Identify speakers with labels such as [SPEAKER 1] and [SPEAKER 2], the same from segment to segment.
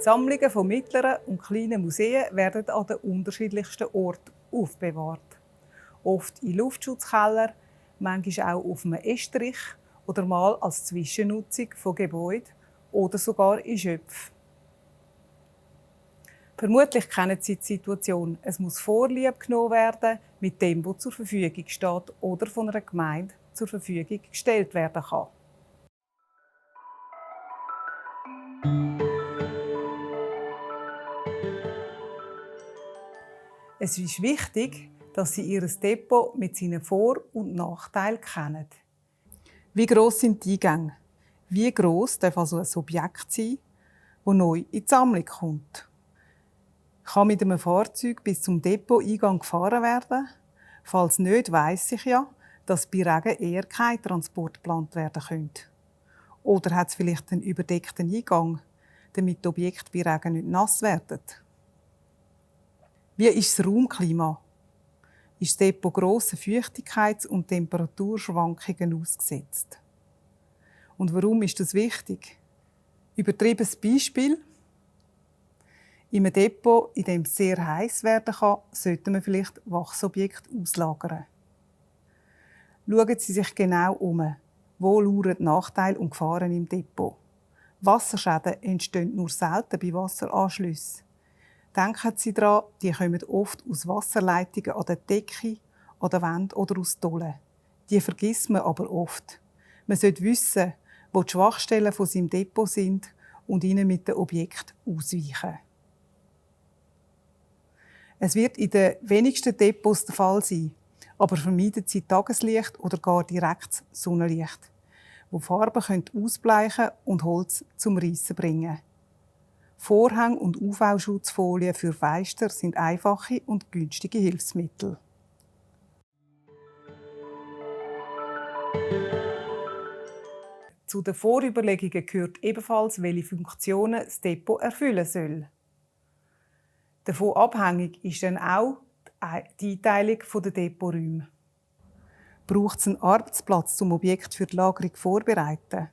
[SPEAKER 1] Sammlungen von mittleren und kleinen Museen werden an den unterschiedlichsten Orten aufbewahrt. Oft in Luftschutzkeller, manchmal auch auf einem Estrich oder mal als Zwischennutzung von Gebäuden oder sogar in Schöpfen. Vermutlich kennen Sie die Situation. Es muss Vorliebe genommen werden mit dem, was zur Verfügung steht oder von einer Gemeinde zur Verfügung gestellt werden kann. Es ist wichtig, dass Sie Ihr Depot mit seinen Vor- und Nachteilen kennen. Wie gross sind die Eingänge? Wie gross darf also ein Objekt sein, das neu in die Sammlung kommt? Kann mit einem Fahrzeug bis zum Depot-Eingang gefahren werden? Falls nicht, weiss ich ja, dass bei Regen eher kein Transport geplant werden könnte. Oder hat es vielleicht einen überdeckten Eingang, damit die Objekte bei Regen nicht nass werden? Wie ist das Raumklima? Ist das Depot grossen Feuchtigkeits- und Temperaturschwankungen ausgesetzt? Und warum ist das wichtig? Übertriebenes Beispiel. In einem Depot, in dem es sehr heiß werden kann, sollte man vielleicht Wachsobjekte auslagern. Schauen Sie sich genau um. Wo lauern Nachteile und Gefahren im Depot? Wasserschäden entstehen nur selten bei Wasseranschlüssen. Denken Sie daran, die kommen oft aus Wasserleitungen an der Decke, an der Wand oder aus Tollen. Die vergisst man aber oft. Man sollte wissen, wo die Schwachstellen von seinem Depot sind und ihnen mit dem Objekt ausweichen. Es wird in den wenigsten Depots der Fall sein, aber vermeiden Sie Tageslicht oder gar direkt Sonnenlicht, wo Farben ausbleichen und Holz zum Reissen bringen. Vorhänge und UV-Schutzfolien für Fenster sind einfache und günstige Hilfsmittel. Zu den Vorüberlegungen gehört ebenfalls, welche Funktionen das Depot erfüllen soll. Davon abhängig ist dann auch die Einteilung der Depoträume. Braucht es einen Arbeitsplatz, um Objekte für die Lagerung vorzubereiten?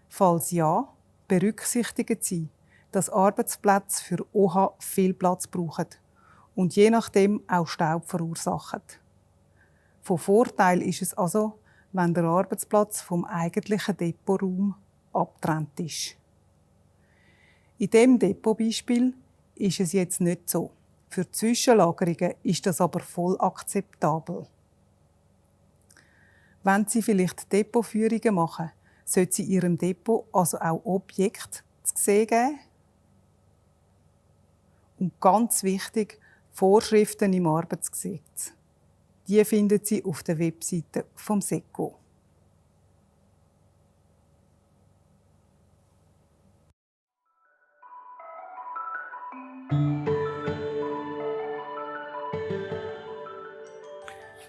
[SPEAKER 1] Falls ja, berücksichtigen Sie, dass Arbeitsplätze für OH viel Platz brauchen und je nachdem auch Staub verursachen. Von Vorteil ist es also, wenn der Arbeitsplatz vom eigentlichen Depotraum abgetrennt ist. In diesem Depotbeispiel ist es jetzt nicht so. Für Zwischenlagerungen ist das aber voll akzeptabel. Wenn Sie vielleicht Depotführungen machen, sollte Sie Ihrem Depot also auch Objekte zu sehen geben. Und ganz wichtig, Vorschriften im Arbeitsgesetz. Die finden Sie auf der Webseite vom SECO.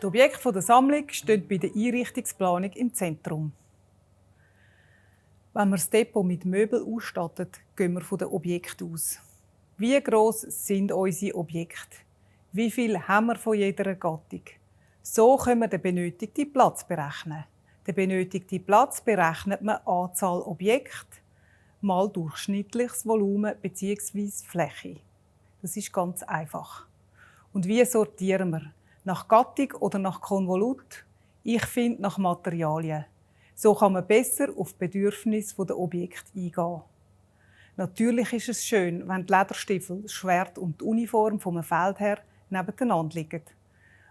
[SPEAKER 1] Die Objekte der Sammlung stehen bei der Einrichtungsplanung im Zentrum. Wenn wir das Depot mit Möbeln ausstattet, gehen wir von den Objekten aus. Wie gross sind unsere Objekte? Wie viel haben wir von jeder Gattung? So können wir den benötigten Platz berechnen. Den benötigten Platz berechnet man Anzahl Objekte mal durchschnittliches Volumen bzw. Fläche. Das ist ganz einfach. Und wie sortieren wir? Nach Gattung oder nach Konvolut? Ich finde nach Materialien. So kann man besser auf die Bedürfnisse der Objekte eingehen. Natürlich ist es schön, wenn die Lederstiefel, das Schwert und die Uniform vom Feldherr nebeneinander liegen.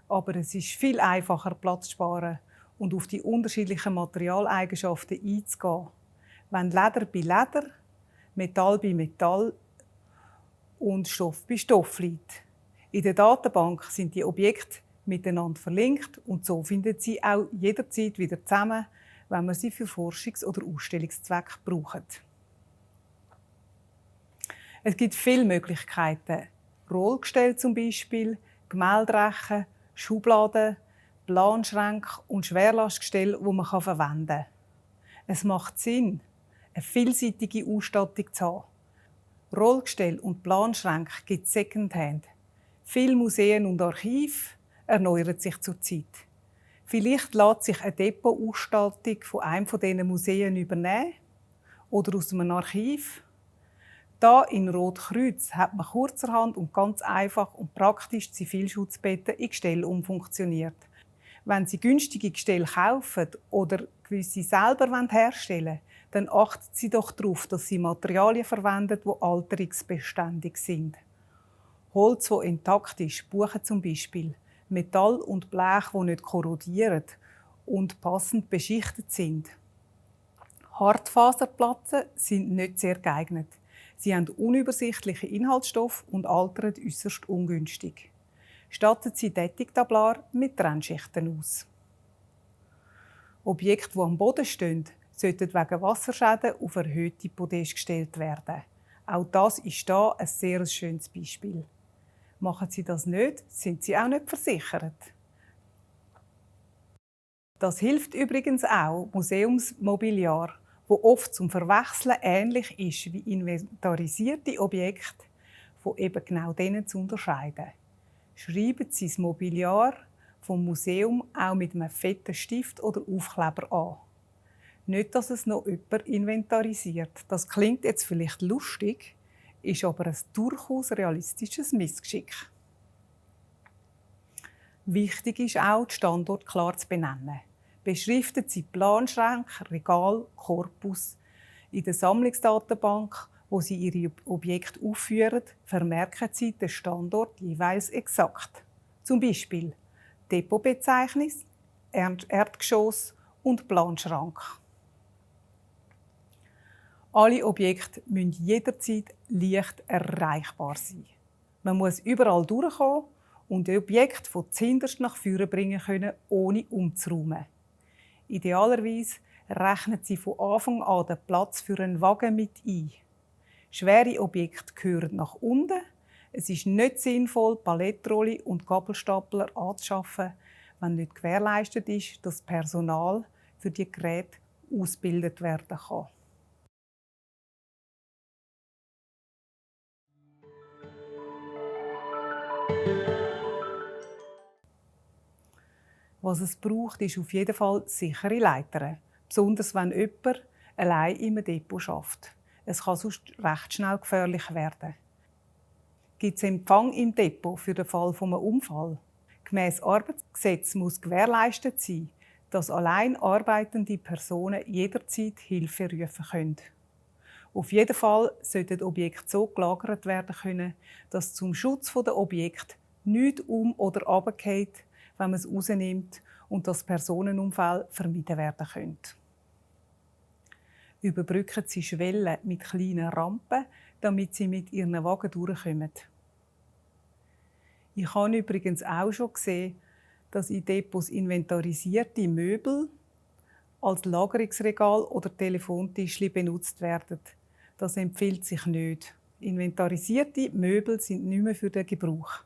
[SPEAKER 1] Aber es ist viel einfacher, Platz zu sparen und auf die unterschiedlichen Materialeigenschaften einzugehen. Wenn Leder bei Leder, Metall bei Metall und Stoff bei Stoff liegt. In der Datenbank sind die Objekte miteinander verlinkt und so finden Sie auch jederzeit wieder zusammen, wenn man sie für Forschungs- oder Ausstellungszwecke braucht. Es gibt viele Möglichkeiten. Rollgestell zum Beispiel, Gemälderechen, Schubladen, Planschränke und Schwerlastgestelle, die man verwenden kann. Es macht Sinn, eine vielseitige Ausstattung zu haben. Rollgestelle und Planschränke gibt es Secondhand. Viele Museen und Archive erneuern sich zurzeit. Vielleicht lässt sich eine Depotausstattung von einem dieser Museen übernehmen oder aus einem Archiv. Da in Rotkreuz hat man kurzerhand und ganz einfach und praktisch Zivilschutzbetten in Gestelle umfunktioniert. Wenn Sie günstige Gestelle kaufen oder gewisse selber herstellen wollen, dann achten Sie doch darauf, dass Sie Materialien verwenden, die alterungsbeständig sind. Holz, das intakt ist, Buchen zum Beispiel, Metall und Blech, die nicht korrodieren und passend beschichtet sind. Hartfaserplatten sind nicht sehr geeignet. Sie haben unübersichtliche Inhaltsstoffe und altern äußerst ungünstig. Statten Sie Decktablar mit Trennschichten aus. Objekte, die am Boden stehen, sollten wegen Wasserschäden auf erhöhte Podest gestellt werden. Auch das ist hier ein sehr schönes Beispiel. Machen Sie das nicht, sind Sie auch nicht versichert. Das hilft übrigens auch Museumsmobiliar, wo oft zum Verwechseln ähnlich ist wie inventarisierte Objekte, von eben genau denen zu unterscheiden. Schreiben Sie das Mobiliar vom Museum auch mit einem fetten Stift oder Aufkleber an. Nicht, dass es noch jemand inventarisiert. Das klingt jetzt vielleicht lustig, ist aber ein durchaus realistisches Missgeschick. Wichtig ist auch, den Standort klar zu benennen. Beschriften Sie Planschränke, Regal, Korpus. In der Sammlungsdatenbank, wo Sie Ihre Objekte aufführen, vermerken Sie den Standort jeweils exakt. Zum Beispiel Depotbezeichnung, Erdgeschoss und Planschrank. Alle Objekte müssen jederzeit leicht erreichbar sein. Man muss überall durchkommen und die Objekte von zuhinterst nach vorne bringen können, ohne umzuräumen. Idealerweise rechnen Sie von Anfang an den Platz für einen Wagen mit ein. Schwere Objekte gehören nach unten. Es ist nicht sinnvoll, Palettrolli und Gabelstapler anzuschaffen, wenn nicht gewährleistet ist, dass Personal für die Geräte ausgebildet werden kann. Was es braucht, ist auf jeden Fall sichere Leitern. Besonders wenn jemand allein im Depot arbeitet. Es kann sonst recht schnell gefährlich werden. Gibt es Empfang im Depot für den Fall eines Unfalls? Gemäss Arbeitsgesetz muss gewährleistet sein, dass allein arbeitende Personen jederzeit Hilfe rufen können. Auf jeden Fall sollten Objekte so gelagert werden können, dass zum Schutz der Objekte nichts oder runterfällt, wenn man es rausnimmt und dass Personenunfälle vermieden werden können. Überbrücken Sie Schwellen mit kleinen Rampen, damit Sie mit Ihren Wagen durchkommen. Ich habe übrigens auch schon gesehen, dass in Depots inventarisierte Möbel als Lagerungsregal oder Telefontischli benutzt werden. Das empfiehlt sich nicht. Inventarisierte Möbel sind nicht mehr für den Gebrauch.